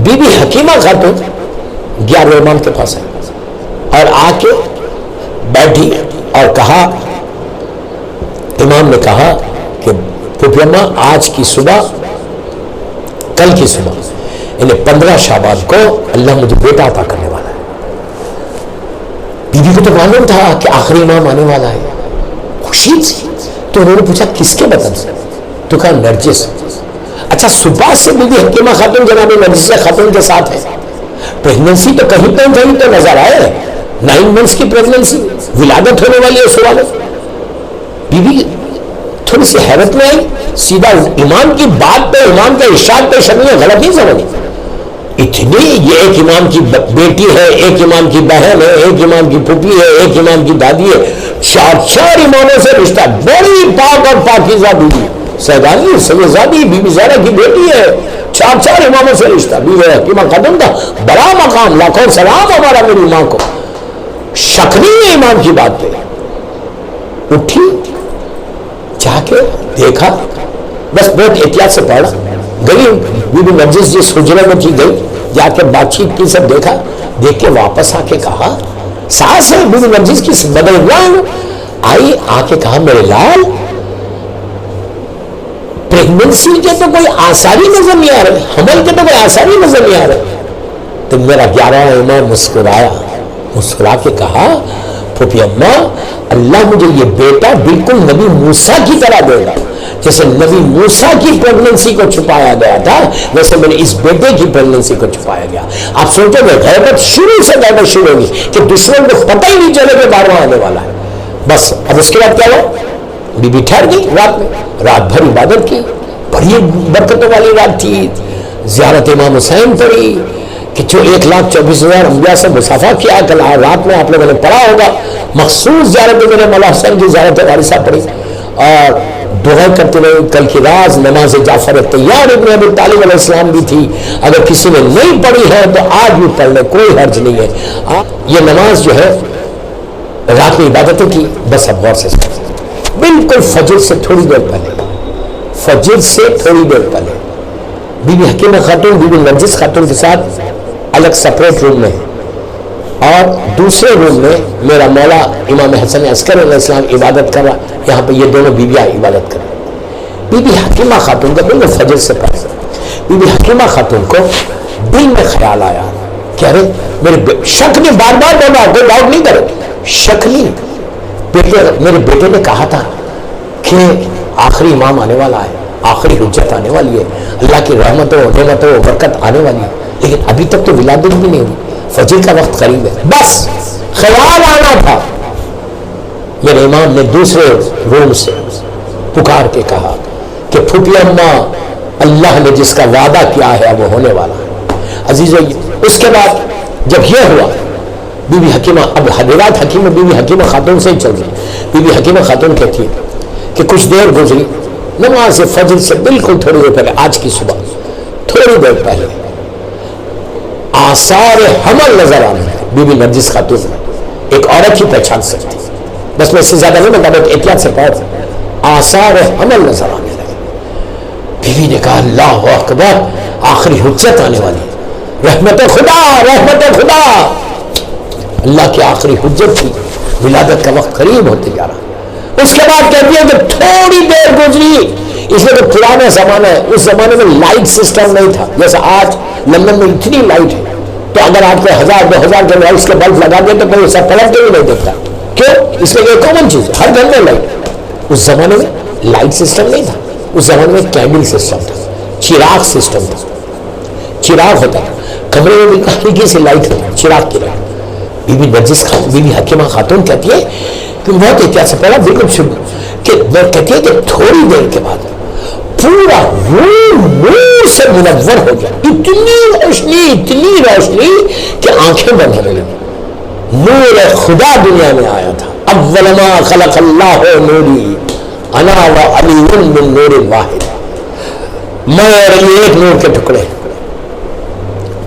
Be be حکیمہ خاتون 11 امام کے پاس آئی اور آ کے بیٹھی اور کہا، امام نے کہا کہ پھوپھی اماں آج کی صبح، کل کی صبح یعنی 15 شعبان کو اللہ مجھے بیٹا عطا کرنے والا ہے۔ بی بی کو تو معلوم تھا کہ آخری امام آنے والا ہے، خوشی تھی، تو انہوں نے پوچھا کس کے بدن سے؟ تو کہا نرجس۔ اچھا صبح سے بی بی حکیمہ خاتون جناب نرجس خاتون کے ساتھ ہے، پریگننسی تو کہیں تو نظر آئے، 9 months کی پریگننسی، ولادت ہونے والی ہے صبح میں۔ بی بی تھوڑی سی حیرت میں آئی، سیدھا امام کی بات پہ، امام کے ارشاد پہ شرمیں غلط نہیں سمجھی، اتنی یہ ایک امام کی بیٹی ہے، ایک امام کی بہن ہے، ایک امام کی پھوپھی ہے، ایک امام کی دادی ہے، 4 اماموں سے رشتہ، بڑی پاک اور پاکیزہ بیوی، سیدانی سیدزادی بی بی زہرا کی بیٹی ہے، 4 اماموں سے رشتہ، بی بی حکیمہ خاتون کا بڑا مقام، لاکھوں سلام ہمارا میری ماں کو، شک نہیں ہے امام کی بات پہ۔ اٹھی، جا کے دیکھا، بس بہت احتیاط سے پڑھا، گئی بی بی نرجس جس حجرے میں تھی گئی، جا کے بات چیت کی، سب دیکھا، دیکھ کے واپس آ کے کہا، ساس ہے بی بی نرجس کی بدلوان آئی، آ کے کہا میرے لال پریگننسی کے تو کوئی آثاری نظر نہیں آ رہے، حمل کے تو کوئی آثاری نظر نہیں آ رہے۔ تو میرا 11واں امام مسکرایا، مسکرا کے کہا پھوپھی اماں اللہ مجھے یہ بیٹا بالکل نبی موسیٰ کی طرح دے گا، جیسے نبی موسیٰ کی پریگننسی کو چھپایا گیا تھا ویسے میں نے اس بیٹے کی پریگننسی کو چھپایا گیا۔ آپ سوچیں گے غیبت شروع سے غیبت شروع ہوگی کہ دشمن کو پتہ ہی نہیں چلے کہ 12واں آنے والا ہے۔ بس اب اس کے بعد کیا ہوا، بی بی ٹھہر گئی رات میں، رات بھر عبادت کی، بڑی برکتوں والی رات تھی، زیارت امام حسین پڑھی کہ جو 1,24,000 انبیاء سے مصافحہ کیا، کل رات میں آپ لوگوں نے پڑھا ہوگا، مخصوص زیارت میں نے مولا حسین کی زیارت وارثہ پڑھی اور دعا کرتے رہے۔ کل کی رات نماز جعفر طیار ابن ابی طالب علیہ السلام بھی تھی، اگر کسی نے نہیں پڑھی ہے تو آج بھی پڑھ لے، کوئی حرج نہیں ہے۔ یہ نماز جو ہے رات میں عبادتیں کی، بس اب غور سے بالکل فجر سے تھوڑی دیر پہلے، فجر سے تھوڑی دیر پہلے بی بی حکیمہ خاتون بی بی نرجس خاتون کے ساتھ الگ سپریٹ روم میں اور دوسرے روم میں میرا مولا امام حسن عسکری علیہ السلام عبادت کر رہا، یہاں پہ یہ دونوں بیویاں عبادت کر رہی۔ بی بی حکیمہ خاتون کا بالکل فجر سے پہلے بی بی حکیمہ خاتون کو دل میں خیال آیا کہ ارے میرے شک نے بار بار بولا، کوئی ڈاؤٹ نہیں کرے، شک نہیں، میرے بیٹے نے کہا تھا کہ آخری امام آنے والا ہے، آخری حجت آنے والی ہے، اللہ کی رحمتوں نعمتوں برکت آنے والی ہے، لیکن ابھی تک تو ولادت بھی نہیں ہوئی، فجر کا وقت قریب ہے، بس خیال آنا تھا۔ میرے امام نے دوسرے روم سے پکار کے کہا کہ پھوپھی اماں اللہ نے جس کا وعدہ کیا ہے وہ ہونے والا ہے۔ عزیزو اس کے بعد جب یہ ہوا، بی بی حکیمہ، اب حضرات حکیمہ بی بی حکیمہ خاتون سے ہی چل رہی، بی بی حکیمہ خاتون کہتی ہے کہ کچھ دیر گزری، نماز فجر سے بالکل تھوڑی دیر پہلے، آج کی صبح تھوڑی دیر پہلے آثار حمل نظر آنے لگے۔ بی بی نرجس خاتون ایک عورت کی پہچان سکتی، بس میں اس سے زیادہ نہیں بتا، بہت احتیاط سے پڑھ، آثار حمل نظر آنے لگے۔ بی بی نے کہا اللہ اکبر، آخری حجت آنے والی، رحمت خدا، رحمت خدا، اللہ کی آخری حجت تھی، ولادت کا وقت قریب ہوتے جا رہا۔ اس کے بعد کہتی ہے کہ تھوڑی دیر گزری، اس میں تو پرانا زمانہ ہے، اس زمانے میں لائٹ سسٹم نہیں تھا جیسے آج لندن میں اتنی لائٹ ہے، تو اگر آپ کو 1000-2000 کے لائٹس کے بلب لگا دیں تو کوئی سب پلٹ کے بھی نہیں دیکھتا، کیوں؟ اس لیے یہ کامن چیز ہے، ہر گھر میں لائٹ۔ اس زمانے میں لائٹ سسٹم نہیں تھا، اس زمانے میں کینڈل سسٹم تھا، چراغ سسٹم تھا، چراغ ہوتا تھا کمرے میں، بالکل ہلکی سی لائٹ ہوتی، چراغ کی لائٹ۔ بی بی نرجس خاتون، بی بی حکیمہ خاتون کہتی ہے کہ بہت احتیاط سے پڑھا، بالکل شروع کہ وہ کہتی ہے کہ تھوڑی دیر کے بعد پورا روم نور سے منور ہو گیا، اتنی روشنی کہ آنکھیں بند ہونے لگی۔ نور خدا دنیا میں آیا تھا، اول ما خلق اللہ نوری انا وعلی من نور واحد، میں اور علی ایک نور کے ٹکڑے،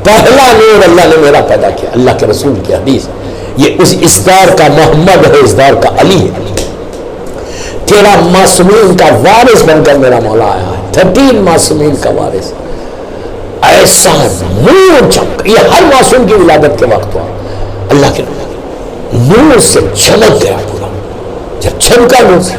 پہلا نور اللہ نے میرا پیدا کیا، اللہ کے رسول کی حدیث، یہ اس دور کا محمد ہے، اس دور کا علی ہے، تیرا معصومین کا وارث بن کر میرا مولا آیا ہے، 13 معصومین کا وارث۔ ایسا نور چمک، یہ ہر معصوم کی ولادت کے وقت ہوا، اللہ کے نور سے چمک گیا پورا. جب چمکا نور سے،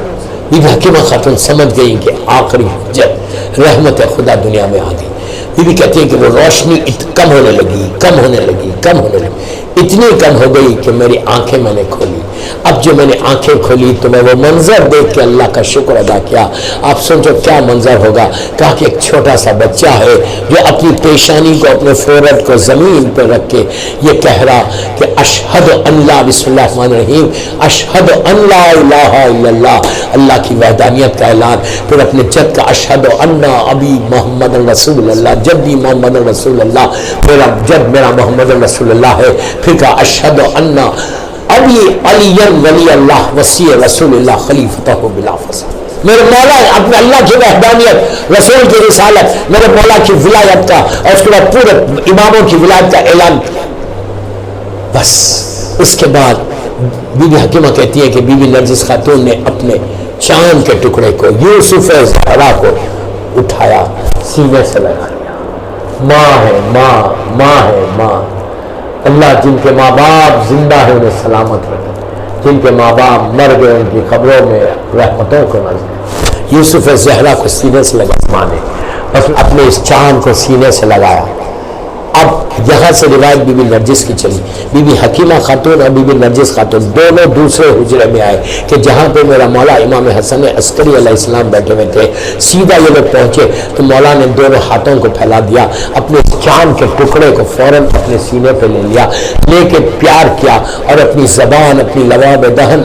بی بی حکیمہ خاتون سمجھ گئی کہ آخری جب رحمت خدا دنیا میں آ گئی. بی بی کہتی ہے کہ وہ روشنی کم ہونے لگی، کم ہونے لگی، کم ہونے لگی، اتنی کم ہو گئی کہ میری آنکھیں میں نے کھولی. اب جو میں نے آنکھیں کھولی تو میں وہ منظر دیکھ کے اللہ کا شکر ادا کیا. آپ سوچو کیا منظر ہوگا. کہا کہ ایک چھوٹا سا بچہ ہے جو اپنی پیشانی کو، اپنے فورہیڈ کو زمین پہ رکھ کے یہ کہہ رہا کہ اشہد ان لا، بسم اللہ الرحمن الرحیم، اشہد ان لا الہ الا اللہ، اللہ کی وحدانیت کا اعلان. پھر اپنے جد کا اشہد ان ابی محمد رسول اللہ، جدی محمد رسول اللہ، میرا جد میرا محمد رسول اللہ ہے. پھر کہا اشہد ان ابی علی ولی اللہ وصی رسول اللہ خلیفتہ بلا فساد. میرے مولا اپنے اللہ کی وحدانیت، رسول کی رسالت، میرے مولا کی ولایت کا اور اس کے بعد پورے اماموں کی ولایت کا اعلان. بس اس کے بعد بی بی حکیمہ کہتی ہے کہ بی بی نرجس خاتون نے اپنے چاند کے ٹکڑے کو، یوسف زہرا کو اٹھایا، سینے سے لگا لیا. ماں ہے ماں، ماں ہے ماں. اللہ جن کے ماں باپ زندہ ہیں انہیں سلامت رکھے، جن کے ماں باپ مر گئے ان کی قبروں میں رحمتوں کو نازل. یوسف زہرا کو سینے سے لگا ماں نے، اور اپنے اس چاند کو سینے سے لگایا. اب یہاں سے روایت بی بی نرجس کی چلی. بی بی حکیمہ خاتون اور بی بی نرجس خاتون دونوں دوسرے حجرے میں آئے کہ جہاں پہ میرا مولا امام حسن عسکری علیہ السلام بیٹھے ہوئے تھے. سیدھا یہ لوگ پہنچے تو مولا نے دونوں ہاتھوں کو پھیلا دیا، اپنے چاند کے ٹکڑے کو فوراً اپنے سینے پہ لے لیا، لے کے پیار کیا اور اپنی زبان، اپنی لباب دہن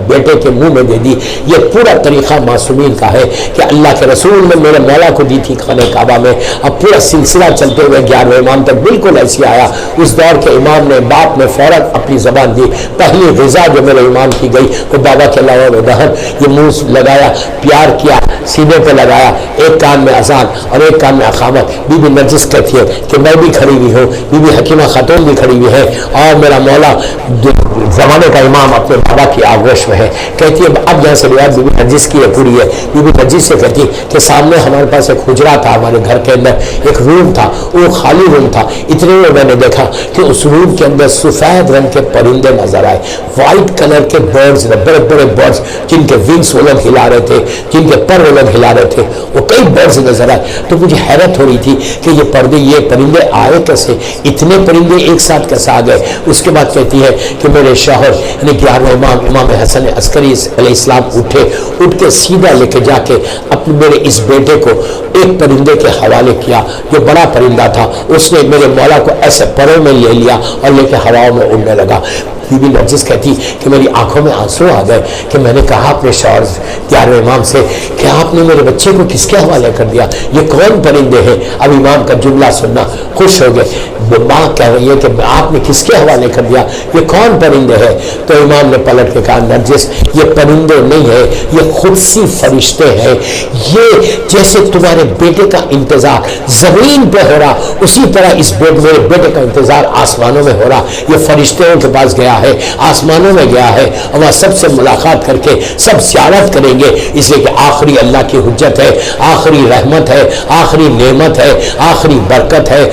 بیٹے کے منہ میں دے دی. یہ پورا طریقہ معصومین کا ہے کہ اللہ کے رسول نے میرے مولا کو دی تھی خانہ کعبہ میں. اب پورا سلسلہ چلتے ہوئے 11ویں امام تک بالکل ایسی آیا. اس دور کے امام نے باپ نے فوراً اپنی زبان دی. پہلی غذا جو میرے امام کی گئی وہ بابا کے علاوہ دہن، یہ منہ لگایا، پیار کیا، سینے پہ لگایا، ایک کان میں اذان اور ایک کان میں اقامت. بی بی نرجس کہتی ہے کہ میں بھی کھڑی ہوئی ہوں، بی بی حکیمہ خاتون بھی کھڑی ہوئی ہے، اور میرا مولا زمانے کا امام اپنے بابا کی آغوش میں ہے. کہتی ہے اب یہاں سے روایت بی بی نرجس کی ہے پوری ہے. بی بی نرجس سے کہتی ہے کہ سامنے ہمارے پاس ایک حجرہ تھا، ہمارے گھر کے اندر ایک روم تھا، وہ خالی روم تھا. اتنے میں میں نے دیکھا کہ اس روم کے اندر سفید رنگ کے پرندے نظر آئے، وائٹ کلر کے برڈز، بڑے بڑے برڈز جن کے ونگز وہ لوگ ہلا رہے تھے، جن کے پر وہ لوگ ہلا رہے تھے، وہ کئی برڈز نظر آئے. تو مجھے حیرت ہو رہی تھی کہ یہ پردے، یہ پرندے آئے کیسے، اتنے پرندے ایک ساتھ کیسے آ گئے. اس کے بعد کہتی ہے کہ میرے شوہر یعنی 11ویں امام امام حسن عسکری علیہ السلام اٹھے، اٹھ کے سیدھا لے کے جا کے اپنے میرے اس بیٹے کو ایک پرندے کے حوالے کیا جو بڑا پرندہ تھا. اس نے میرے مولا کو ایسے پروں میں لے لیا اور لے کے ہواؤں میں اڑنے لگا. بی بی نرجس کہتی کہ میری آنکھوں میں آنسو آ گئے کہ میں نے کہا اپنے شوہر 11ویں امام سے کہ آپ نے میرے بچے کو کس کے حوالے کر دیا، یہ کون پرندے ہیں. اب امام کا جملہ سننا خوش ہو گئے. ماں کہہ رہی ہے کہ آپ نے کس کے حوالے کر دیا، یہ کون پرندے ہیں. تو امام نے پلٹ کے کہا نرجس یہ پرندے نہیں ہیں، یہ خود سی فرشتے ہیں. یہ جیسے تمہارے بیٹے کا انتظار زمین پہ ہو رہا اسی طرح اس میرے بیٹے کا انتظار آسمانوں میں ہو رہا. یہ فرشتوں کے پاس گیا ہے، آسمانوں میں گیا ہے، اور وہاں سب سے ملاقات کر کے سب زیارت کریں گے، اس لیے کہ آخری اللہ کی حجت ہے، آخری رحمت ہے، آخری نعمت ہے، آخری برکت ہے،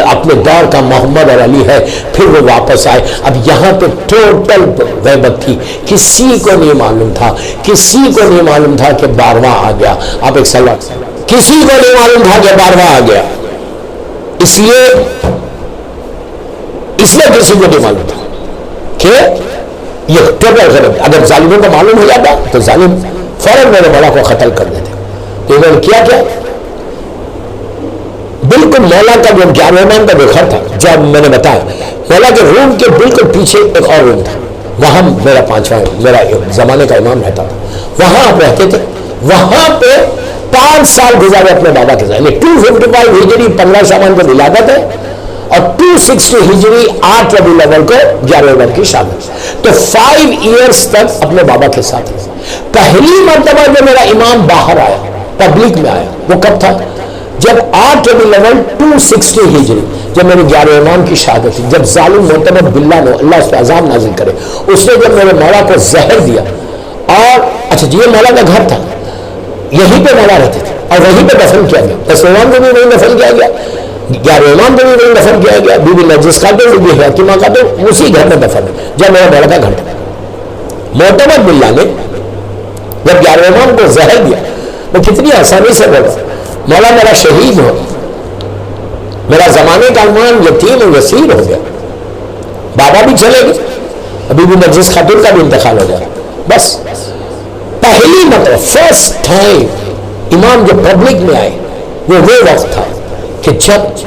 اپنے دور کا محمد اور علی ہے. پھر وہ واپس آئے. اب یہاں پہ ٹوٹل غیبت تھی، کسی کو نہیں معلوم تھا، کسی کو نہیں معلوم تھا کہ 12واں آ گیا. آپ ایک سوال، کسی کو نہیں معلوم تھا کہ 12واں آ گیا، اس لیے کسی کو نہیں معلوم تھا کہ یہ ٹوٹل غیبت. اگر ظالموں کو معلوم ہو جاتا تو ظالم فوراً میرے مولا کو قتل کر دیتے. تو انہوں نے کیا بالکل مولا کا جو 11ویں امام کا جو گھر تھا، جب میں نے بتایا مولا کے روم کے بالکل پیچھے ایک اور روم تھا، وہاں میرا 5واں میرا زمانے کا امام رہتا تھا. وہاں آپ رہتے تھے. وہاں پہ 5 سال گزارے اپنے بابا کے ساتھ. 255 ہجری 15 شعبان کو ولادت ہے اور 260 ہجری 8 ربیع الاول کو 11ویں امام کی شادی. تو 5 ایئرز تک اپنے بابا کے ساتھ. پہلی مرتبہ جو میرا امام باہر آیا، پبلک میں آیا، وہ کب تھا؟ جب 8 ربیع الاول 260 ہجری، جب میرے 11ویں امام کی شہادت تھی، جب ظالم معتمد باللہ نے، اللہ اس پہ عذاب نازل کرے، اس نے جب میرے مولا کو زہر دیا. اور اچھا جی، یہ مولا کا گھر تھا، یہیں پہ مولا رہتے تھے اور وہیں پہ دفن کیا گیا. 10 امام کو بھی وہیں دفن کیا گیا. 11 امام کو بھی وہیں دفن کیا گیا. بی بی نرجس خاتون بی بی حکیمہ خاتون اسی گھر میں دفن ہے جب میرا مولا کا گھر تھا. معتمد باللہ نے جب 11 امام کو زہر دیا، وہ کتنی آسانی سے بولا مولا میرا شہید ہو، میرا زمانے کا ایمان یتیم و یسیر ہو گیا، بابا بھی چلے گئے، ابھی بھی نرجس خاتون کا بھی انتقال ہو جائے. بس پہلی مرتبہ فرسٹ ٹائم امام جو پبلک میں آئے وہ وقت تھا کہ جب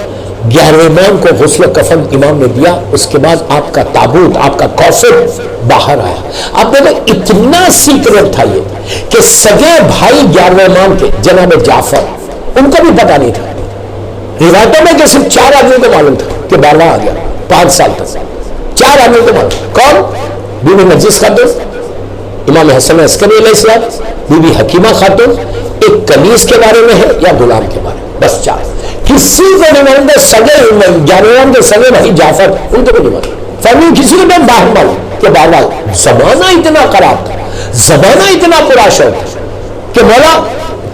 11 امام کو غسل و کفن امام نے دیا، اس کے بعد آپ کا تابوت، آپ کا کافر باہر آیا. آپ دیکھو اتنا سیکرٹ تھا یہ کہ سگے بھائی 11 امام کے جناب جعفر ان کو بھی پتا نہیں تھا. روایتوں میں کہ صرف 4 آدمی کو معلوم تھا کہ بالا آ گیا. 5 سال تک 4 آدمی کو معلوم. کون؟ بی بی نرجس خاتون، امام حسن عسکری علیہ السلام، بی بی حکیمہ خاتون، ایک کنیز کے بارے میں ہے یا غلام کے بارے میں، بس 4. کسی کو نہیں معلوم تھا. سگے 11 امام کے سگے بھائی جعفر ان کو بھی نہیں معلوم. فیملی کسی کو نہیں باہر معلوم کہ بابا زمانہ اتنا خراب تھا، زمانہ اتنا پراشر تھا کہ مولا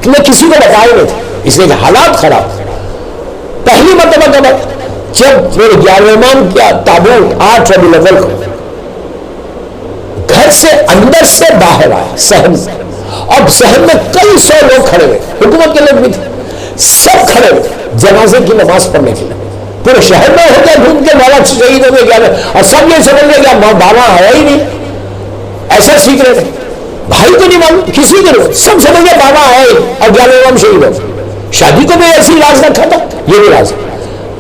نے کسی کو بتایا نہیں تھا، اس لیے کہ حالات خراب تھے. پہلی مرتبہ کب جب میرے 11 امام کیا تابوت 8 ربیع الاول کو گھر سے اندر سے باہر آیا صحن میں، اور صحن میں کئی 100 لوگ کھڑے ہوئے، حکومت کے لوگ بھی تھے، سب کھڑے ہوئے جنازے کی نماز پڑھنے کے لیے. پورے شہر میں ہو گیا ڈھونڈ کے مولا شہید ہو گئے، اور سب یہ سمجھ گئے کہ بابا آیا ہی نہیں. ایسا سیکھ رہے تھے، بھائی کو نہیں معلوم، کسی کو نہیں، سب سمجھ گئے بابا آئے اور 11 امام شہید ہو. شادی کو بھی ایسی لاز رکھا تھا، یہ بھی لاز.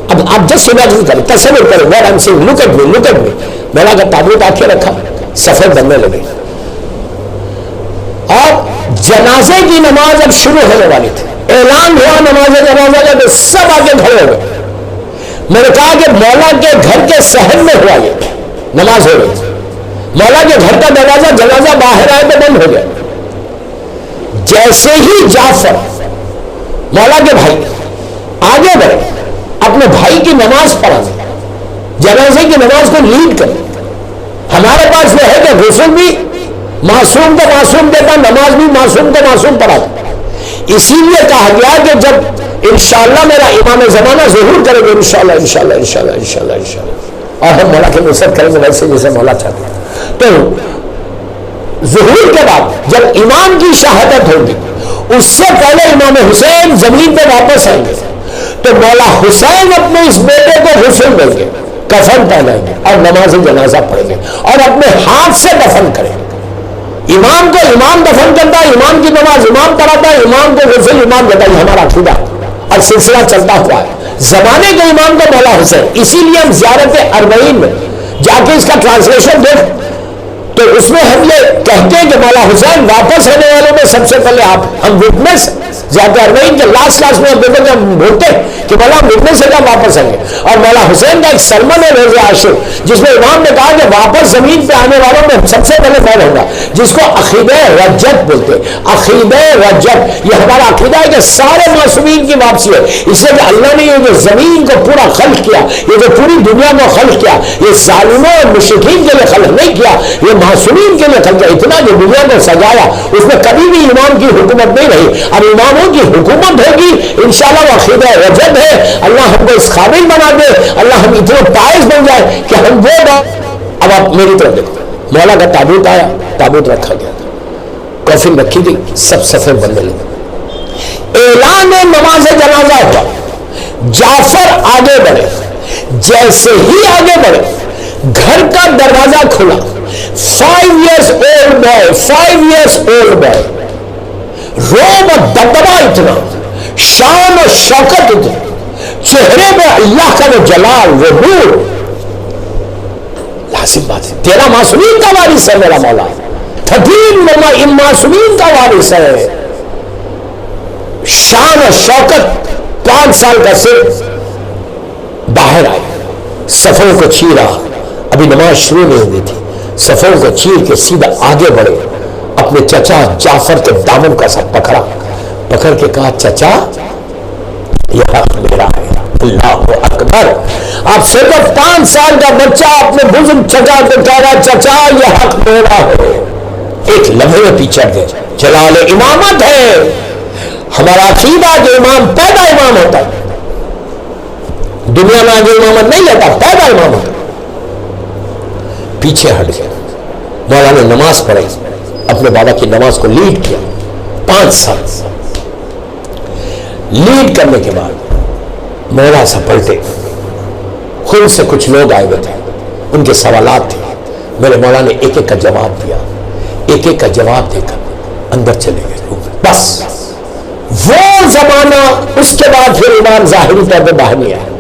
اب آپ جس امیجن کریں، تصور کریں، what I'm saying, look at me. مولا کا تابوت آ کے رکھا، سفر بننے لگے، اور جنازے کی نماز اب شروع ہونے والی تھی. اعلان ہوا نماز جنازہ کا تو سب آگے کھڑے ہو گئے. میں نے کہا کہ مولا کے گھر کے صحن میں ہوا یہ نماز ہو رہی تھی. مولا کے گھر کا دروازہ جنازہ باہر آئے تو بند ہو گیا. جیسے ہی جعفر مولا کے بھائی آگے بڑھے اپنے بھائی کی نماز پڑھانے، جنازے کی نماز کو لیڈ کرنے. ہمارے پاس وہ ہے کہ غسل بھی معصوم کو معصوم دیتا، نماز بھی معصوم کو معصوم پڑھاتا. اسی لیے کہا گیا کہ جب انشاءاللہ میرا امام زمانہ ظہور کرے گا، انشاءاللہ، اور ہم مولا کی نصرت کریں گے ویسے جیسے مولا چاہتے ہیں. تو ظہور کے بعد جب امام کی شہادت ہوگی، اس سے پہلے امام حسین زمین پہ واپس آئیں گے، تو مولا حسین اپنے اس بیٹے کو غسل دیں گے، کفن پہنائیں گے اور نماز جنازہ پڑھیں گے، اور اپنے ہاتھ سے دفن کریں گے. امام کو امام دفن کرتا ہے، امام کی نماز امام پڑھاتا ہے، امام کو غسل امام دیتا ہے. یہ ہمارا عقیدہ اور سلسلہ چلتا ہوا ہے زمانے کے امام کو مولا حسین. اسی لیے ہم زیارت اربعین میں جا کے اس کا ٹرانسلیشن دیکھ تو اس میں ہم یہ کہتے ہیں کہ مولا حسین واپس آنے والوں میں سب سے پہلے آپ ہم وٹنس زیادہ اربعین کے لاسٹ میں ہم دیکھیں کہ ہم بولتے ہیں کہ مولا وٹنس ہے کہ واپس آئیں گے. اور مولا حسین کا ایک سرمن ہے روز عاشور، جس میں امام نے کہا کہ واپس زمین پہ آنے والوں میں سب سے پہلے میں رہوں گا، جس کو عقیدہ رجب بولتے ہیں. عقیدہ رجب یہ ہمارا عقیدہ ہے کہ سارے معصومین کی واپسی ہے. اس لیے کہ اللہ نے یہ جو زمین کو پورا خلق کیا، یہ جو پوری دنیا کو خلق کیا، یہ ظالموں اور مشرکین کے لیے خلق نہیں کیا، یہ معصومین کے لیے خلق کیا. اتنا جو دنیا کو سجایا اس میں کبھی بھی امام کی حکومت نہیں رہی. اب اماموں کی حکومت ہوگی انشاءاللہ. وہ عقیدہ رجب ہے. اللہ ہم کو اس قابل بنا دے، اللہ ہم اتنے پائز بن جائے کہ ہم وہ اب آپ میری طرف دیکھو. مولا کا تابوت آیا، تابوت رکھا گیا تھا، کفن رکھی گئی، سب سفر بننے لگے. اعلان نماز جنازہ ہوا، جعفر آگے بڑھے. جیسے ہی آگے بڑھے گھر کا دروازہ کھلا. 5 years old boy، روب اور دبدبا اتنا، شان اور شوکت اتنا، چہرے میں اللہ کا وہ جلال، وہ نور. لازم بات ہے، تیرا معصومین کا وارث ہے میرا مولا، 13 ان معصومین کا وارث ہے. شان اور شوکت، 5 سال کا صرف باہر آئے، صفوں کو چیرا. ابھی نماز شروع نہیں ہوئی تھی، صفوں کو چیر کے سیدھا آگے بڑھے، اپنے چچا جعفر کے دامن کا ساتھ پکڑا، پکڑ کے کہا چچا یہ حق میرا ہے. اللہ اکبر. آپ صرف 5 سال کا بچہ اپنے بزرگ چچا کو کہہ رہا چچا یہ حق میرا ہے. ایک لمحے میں پیچھے گئے. جلال امامت ہے ہمارا عقیدہ کہ امام پیدا امام ہوتا ہے. دنیا میں آگے امامت نہیں لیتا، پیدا امامت۔ پیچھے ہٹ گیا، مولانا نے نماز پڑھی، اپنے بابا کی نماز کو لیڈ کیا 5 سال۔ لیڈ کرنے کے بعد مولا سے پلٹے، خود سے کچھ لوگ آئے ہوئے تھے، ان کے سوالات تھے، میرے مولا نے ایک ایک کا جواب دیا، ایک ایک کا جواب دے کر اندر چلے گئے۔ بس وہ زمانہ، اس کے بعد پھر امام ظاہری طور پہ باہر نہیں آیا۔